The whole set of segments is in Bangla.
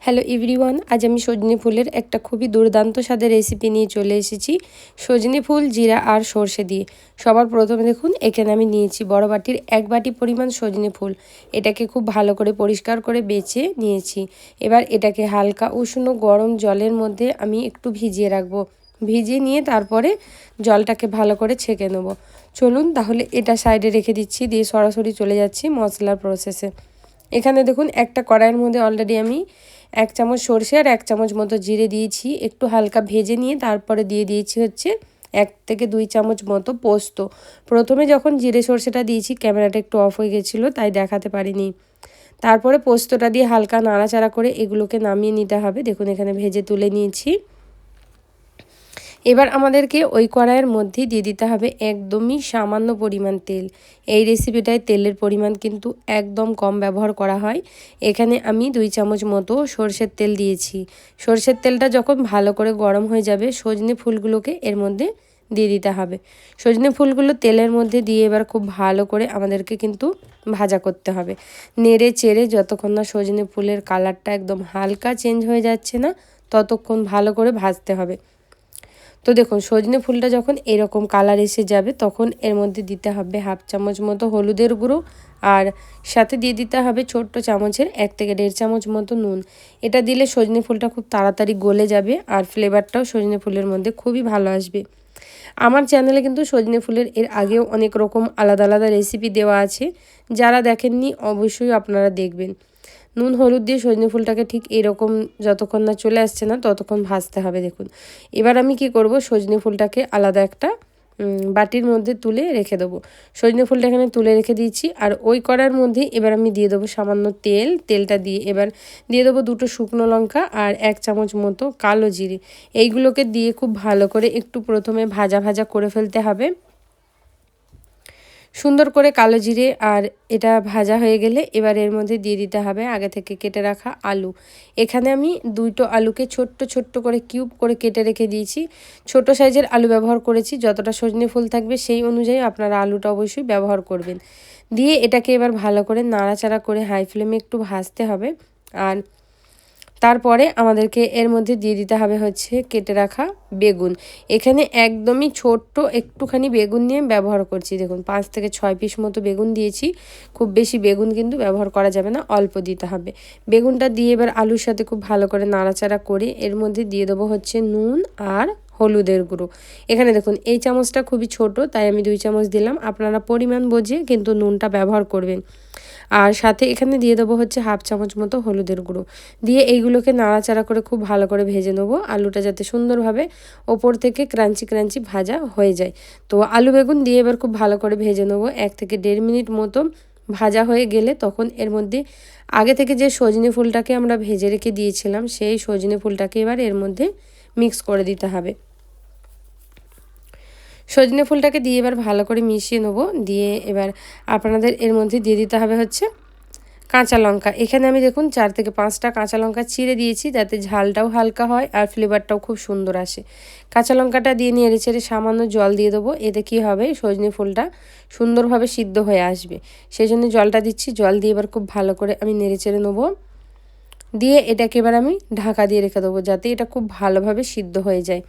হ্যালো এভরিওয়ান, আজ আমি সজনে ফুলের একটা খুবই দুর্দান্ত স্বাদের রেসিপি নিয়ে চলে এসেছি। সজনে ফুল, জিরা আর সর্ষে দিয়ে। সবার প্রথমে দেখুন, এখানে আমি নিয়েছি বড় বাটির 1 বাটি পরিমাণ সজনে ফুল। এটাকে খুব ভালো করে পরিষ্কার করে বেছে নিয়েছি। এবার এটাকে হালকা উষ্ণ গরম জলের মধ্যে আমি একটু ভিজিয়ে রাখবো। ভিজিয়ে নিয়ে তারপরে জলটাকে ভালো করে ছেঁকে নেব। চলুন তাহলে এটা সাইডে রেখে দিচ্ছি, দিয়ে সরাসরি চলে যাচ্ছি মশলার প্রসেসে। এখানে দেখুন, একটা কড়াইয়ের মধ্যে অলরেডি আমি 1 চামচ সরষে আর 1 চামচ মতো জিরে দিয়েছি। একটু হালকা ভেজে নিয়ে তারপরে দিয়ে দিয়েছি হচ্ছে 1 থেকে 2 চামচ মতো পোস্ত। প্রথমে যখন জিরে সরষেটা দিয়েছি ক্যামেরাটা একটু অফ হয়ে গেছিলো, তাই দেখাতে পারিনি। তারপরে পোস্তটা দিয়ে হালকা নাড়াচাড়া করে এগুলোকে নামিয়ে নিতে হবে। দেখুন এখানে ভেজে তুলে নিয়েছি। এবার আমাদেরকে ওই কড়াইয়ের মধ্যেই দিয়ে দিতে হবে একদমই সামান্য পরিমাণ তেল। এই রেসিপিটায় তেলের পরিমাণ কিন্তু একদম কম ব্যবহার করা হয়। এখানে আমি 2 চামচ মতো সরষের তেল দিয়েছি। সরষের তেলটা যখন ভালো করে গরম হয়ে যাবে, সজনে ফুলগুলোকে এর মধ্যে দিয়ে দিতে হবে। সজনে ফুলগুলো তেলের মধ্যে দিয়ে এবার খুব ভালো করে আমাদেরকে কিন্তু ভাজা করতে হবে। নেড়ে চেড়ে যতক্ষণ না সজনে ফুলের কালারটা একদম হালকা চেঞ্জ হয়ে যাচ্ছে না, ততক্ষণ ভালো করে ভাজতে হবে। তো দেখুন, সজনে ফুলটা যখন এরকম কালার এসে যাবে তখন এর মধ্যে দিতে হবে 1/2 চামচ মতো হলুদের গুঁড়ো, আর সাথে দিয়ে দিতে হবে ছোট্ট চামচের 1 থেকে 1.5 চামচ মতো নুন। এটা দিলে সজনে ফুলটা খুব তাড়াতাড়ি গলে যাবে আর ফ্লেভারটাও সজনে ফুলের মধ্যে খুবই ভালো আসবে। আমার চ্যানেলে কিন্তু সজনে ফুলের এর আগেও অনেক রকম আলাদা আলাদা রেসিপি দেওয়া আছে, যারা দেখেননি অবশ্যই আপনারা দেখবেন। নুন হলুদ দিয়ে সজনে ফুলটাকে ঠিক এরকম যতক্ষণ না চলে আসছে না ততক্ষণ ভাজতে হবে। দেখুন এবার আমি কি করব, সজনে ফুলটাকে আলাদা একটা বাটির মধ্যে তুলে রেখে দেবো। সজনে ফুলটা এখানে তুলে রেখে দিয়েছি। আর ওই কড়ার মধ্যে এবার আমি দিয়ে দেবো সামান্য তেলটা দিয়ে এবার দিয়ে দেবো 2টো শুকনো লঙ্কা আর 1 চামচ মতো কালো জিরে। এইগুলোকে দিয়ে খুব ভালো করে একটু প্রথমে ভাজা ভাজা করে ফেলতে হবে সুন্দর করে। কালো জিরে আর এটা ভাজা হয়ে গেলে এবার এর মধ্যে দিয়ে দিতে হবে আগে থেকে কেটে রাখা আলু। এখানে আমি 2টো আলুকে ছোট্ট ছোট্ট করে কিউব করে কেটে রেখে দিয়েছি। ছোট সাইজের আলু ব্যবহার করেছি, যতটা সজনে ফুল থাকবে সেই অনুযায়ী আপনারা আলুটা অবশ্যই ব্যবহার করবেন। দিয়ে এটাকে এবার ভালো করে নাড়াচাড়া করে হাই ফ্লেমে একটু ভাজতে হবে। আর তারপরে আমাদেরকে এর মধ্যে দিয়ে দিতে হবে হচ্ছে কেটে রাখা বেগুন। এখানে একদমই ছোট্ট একটুখানি বেগুন নিয়ে ব্যবহার করছি। দেখুন 5 থেকে 6 পিস মতো বেগুন দিয়েছি। খুব বেশি বেগুন কিন্তু ব্যবহার করা যাবে না, অল্প দিতে হবে। বেগুনটা দিয়ে এবার আলুর সাথে খুব ভালো করে নাড়াচাড়া করে এর মধ্যে দিয়ে দেবো হচ্ছে নুন আর হলুদের গুঁড়ো। এখানে দেখুন এই চামচটা খুবই ছোট, তাই আমি 2 চামচ দিলাম। আপনারা পরিমাণ বুঝে কিন্তু নুনটা ব্যবহার করবেন। আর সাথে এখানে দিয়ে দেবো হচ্ছে 1/2 চামচ মতো হলুদের গুঁড়ো। দিয়ে এইগুলোকে নাড়াচাড়া করে খুব ভালো করে ভেজে নেবো, আলুটা যাতে সুন্দরভাবে ওপর থেকে ক্রাঞ্চি ক্রাঞ্চি ভাজা হয়ে যায়। তো আলু বেগুন দিয়ে এবার খুব ভালো করে ভেজে নেবো 1 থেকে 1.5 মিনিট মতো। ভাজা হয়ে গেলে তখন এর মধ্যে আগে থেকে যে সজনে ফুলটাকে আমরা ভেজে রেখে দিয়েছিলাম সেই সজনে ফুলটাকে এবার এর মধ্যে মিক্স করে দিতে হবে। সজনে ফুলটাকে দিয়ে এবার ভালো করে মিশিয়ে নেবো। দিয়ে এবার আপনাদের এর মধ্যে দিয়ে দিতে হবে হচ্ছে কাঁচা লঙ্কা। এখানে আমি দেখুন 4 থেকে 5টা কাঁচা লঙ্কা চিড়ে দিয়েছি, যাতে ঝালটাও হালকা হয় আর ফ্লেভারটাও খুব সুন্দর আসে। কাঁচা লঙ্কাটা দিয়ে নেড়ে চেড়ে সামান্য জল দিয়ে দেবো। এতে কী হবে, সজনে ফুলটা সুন্দরভাবে সিদ্ধ হয়ে আসবে, সেই জন্য জলটা দিচ্ছি। জল দিয়ে এবার খুব ভালো করে আমি নেড়ে চেড়ে নেবো। দিয়ে এটাকে এবার আমি ঢাকা দিয়ে রেখে দেবো, যাতে এটা খুব ভালোভাবে সিদ্ধ হয়ে যায়।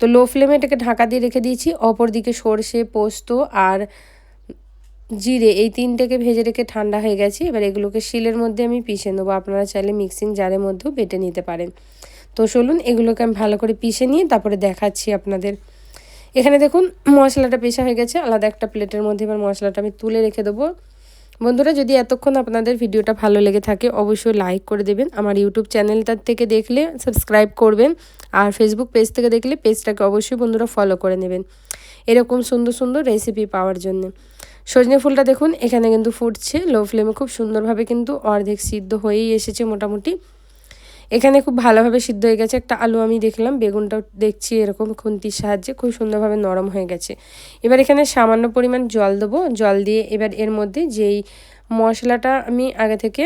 তো লো ফ্লেমে এটাকে ঢাকা দিয়ে রেখে দিয়েছি। অপরদিকে সর্ষে, পোস্ত আর জিরে এই 3টেকে ভেজে রেখে ঠান্ডা হয়ে গেছে। এবার এগুলোকে শিলের মধ্যে আমি পিষে নেবো। আপনারা চাইলে মিক্সিং জারের মধ্যেও বেটে নিতে পারেন। তো চলুন এগুলোকে আমি ভালো করে পিষে নিয়ে তারপরে দেখাচ্ছি আপনাদের। এখানে দেখুন মশলাটা পেষা হয়ে গেছে। আলাদা একটা প্লেটের মধ্যে এবার মশলাটা আমি তুলে রেখে দেবো। বন্ধুরা, যদি এতক্ষণ আপনাদের ভিডিওটা ভালো লেগে থাকে অবশ্যই লাইক করে দেবেন। আমার ইউটিউব চ্যানেলটার থেকে দেখলে সাবস্ক্রাইব করবেন, আর ফেসবুক পেজ থেকে দেখলে পেজটাকে অবশ্যই বন্ধুরা ফলো করে নেবেন এরকম সুন্দর সুন্দর রেসিপি পাওয়ার জন্য। সজনে ফুলটা দেখুন এখানে কিন্তু ফুটছে লো ফ্লেমে, খুব সুন্দরভাবে কিন্তু অর্ধেক সিদ্ধ হয়েই এসেছে মোটামুটি। এখানে খুব ভালোভাবে সিদ্ধ হয়ে গেছে। একটা আলু আমি দেখলাম, বেগুনটাও দেখছি এরকম খুন্তির সাহায্যে খুব সুন্দরভাবে নরম হয়ে গেছে। এবার এখানে সামান্য পরিমাণ জল দেবো। জল দিয়ে এবার এর মধ্যে যেই মশলাটা আমি আগে থেকে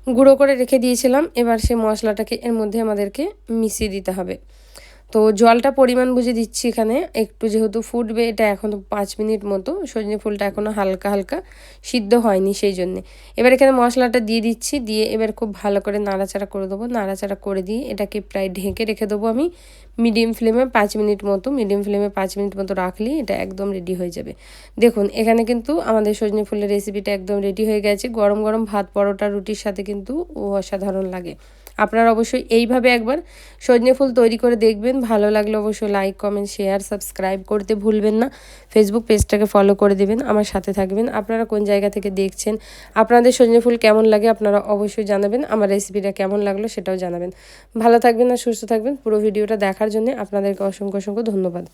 গুঁড়ো করে রেখে দিয়েছিলাম, এবার সেই মশলাটাকে এর মধ্যে আমাদেরকে মিশিয়ে দিতে হবে। তো জলটা পরিমাণ বুঝে দিচ্ছি এখানে, একটু যেহেতু ফুটবে, এটা এখনও 5 মিনিট মতো, সজনে ফুলটা এখনও হালকা হালকা সিদ্ধ হয়নি সেই জন্যে। এবার এখানে মশলাটা দিয়ে দিচ্ছি, দিয়ে এবার খুব ভালো করে নাড়াচাড়া করে দেবো। নাড়াচাড়া করে দিয়ে এটাকে প্রায় ঢেকে রেখে দেবো আমি মিডিয়াম ফ্লেমে 5 মিনিট মতো। মিডিয়াম ফ্লেমে 5 মিনিট মতো রাখলেই এটা একদম রেডি হয়ে যাবে। দেখুন এখানে কিন্তু আমাদের সজনে ফুলের রেসিপিটা একদম রেডি হয়ে গেছে। গরম গরম ভাত, পরোটা, রুটির সাথে কিন্তু অসাধারণ লাগে। আপনারা অবশ্যই এইভাবে একবার সজনে ফুল তৈরি করে দেখবেন। ভালো লাগলে অবশ্যই লাইক, কমেন্ট, শেয়ার, সাবস্ক্রাইব করতে ভুলবেন না। ফেসবুক পেজটাকে ফলো করে দেবেন, আমার সাথে থাকবেন। আপনারা কোন জায়গা থেকে দেখছেন, আপনাদের সজনে ফুল কেমন লাগে আপনারা অবশ্যই জানাবেন। আমার রেসিপিটা কেমন লাগলো সেটাও জানাবেন। ভালো থাকবেন আর সুস্থ থাকবেন। পুরো ভিডিওটা দেখার জন্য আপনাদেরকে অসংখ্য অসংখ্য ধন্যবাদ।